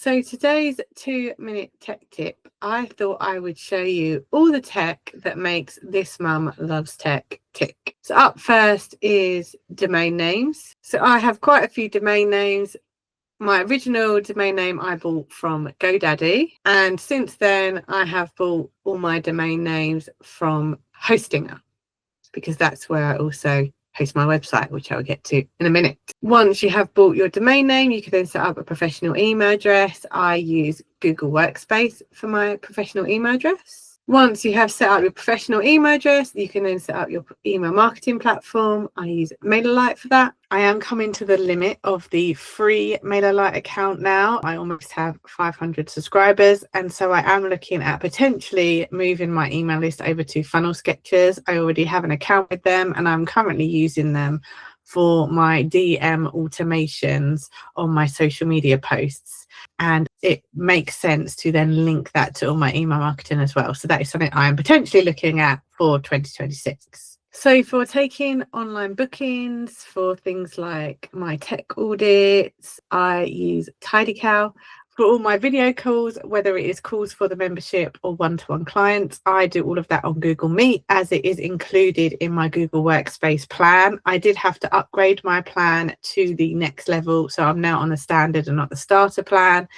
So today's 2-minute tech tip, I thought I would show you all the tech that makes This Mum Loves Tech tick. So up first is domain names. So I have quite a few domain names. My original domain name I bought from GoDaddy, and since then I have bought all my domain names from Hostinger, because that's where I also host my website, which I'll get to in a minute. Once you have bought your domain name, you can then set up a professional email address. I use Google Workspace for my professional email address. Once you have set up your professional email address, you can then set up your email marketing platform. I use MailerLite for that. I am coming to the limit of the free MailerLite account now. I almost have 500 subscribers, and so I am looking at potentially moving my email list over to Funnel Sketchers. I already have an account with them, and I'm currently using them for my DM automations on my social media posts. And it makes sense to then link that to all my email marketing as well. So that is something I am potentially looking at for 2026. So for taking online bookings, for things like my tech audits, I use TidyCal. For all my video calls, whether it is calls for the membership or one-to-one clients, I do all of that on Google Meet, as it is included in my Google Workspace plan. I did have to upgrade my plan to the next level, so I'm now on the standard and not the starter plan,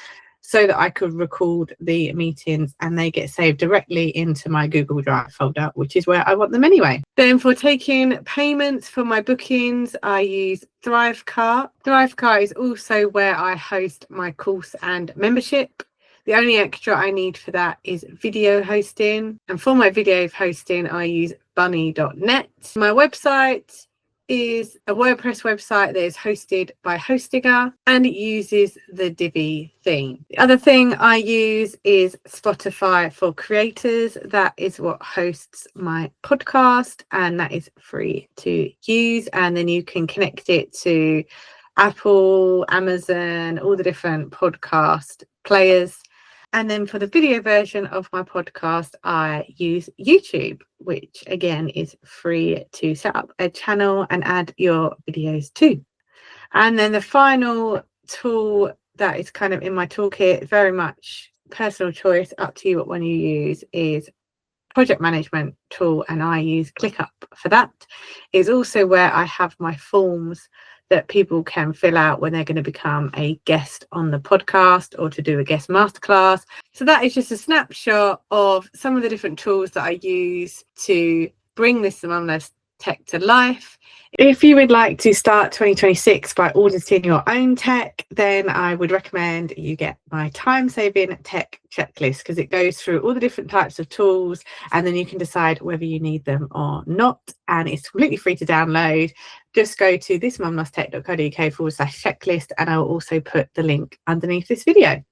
so that I could record the meetings and they get saved directly into my Google Drive folder, which is where I want them anyway. Then for taking payments for my bookings, I use Thrivecart. Thrivecart is also where I host my course and membership. The only extra I need for that is video hosting. And for my video hosting, I use bunny.net. My website is a WordPress website that is hosted by Hostinger, and it uses the Divi theme. The other thing I use is Spotify for Creators. That is what hosts my podcast, and that is free to use. And then you can connect it to Apple, Amazon, all the different podcast players. And then for the video version of my podcast, I use YouTube, which again is free to set up a channel and add your videos to. And then the final tool that is kind of in my toolkit, very much personal choice, up to you what one you use, is project management tool, and I use ClickUp for that. It's also where I have my forms that people can fill out when they're going to become a guest on the podcast or to do a guest masterclass. So that is just a snapshot of some of the different tools that I use to bring This Mum Loves Tech to life. If you would like to start 2026 by auditing your own tech, then I would recommend you get my time-saving tech checklist, because it goes through all the different types of tools and then you can decide whether you need them or not. And it's completely free to download. Just go to thismumlovestech.co.uk/checklist, and I will also put the link underneath this video.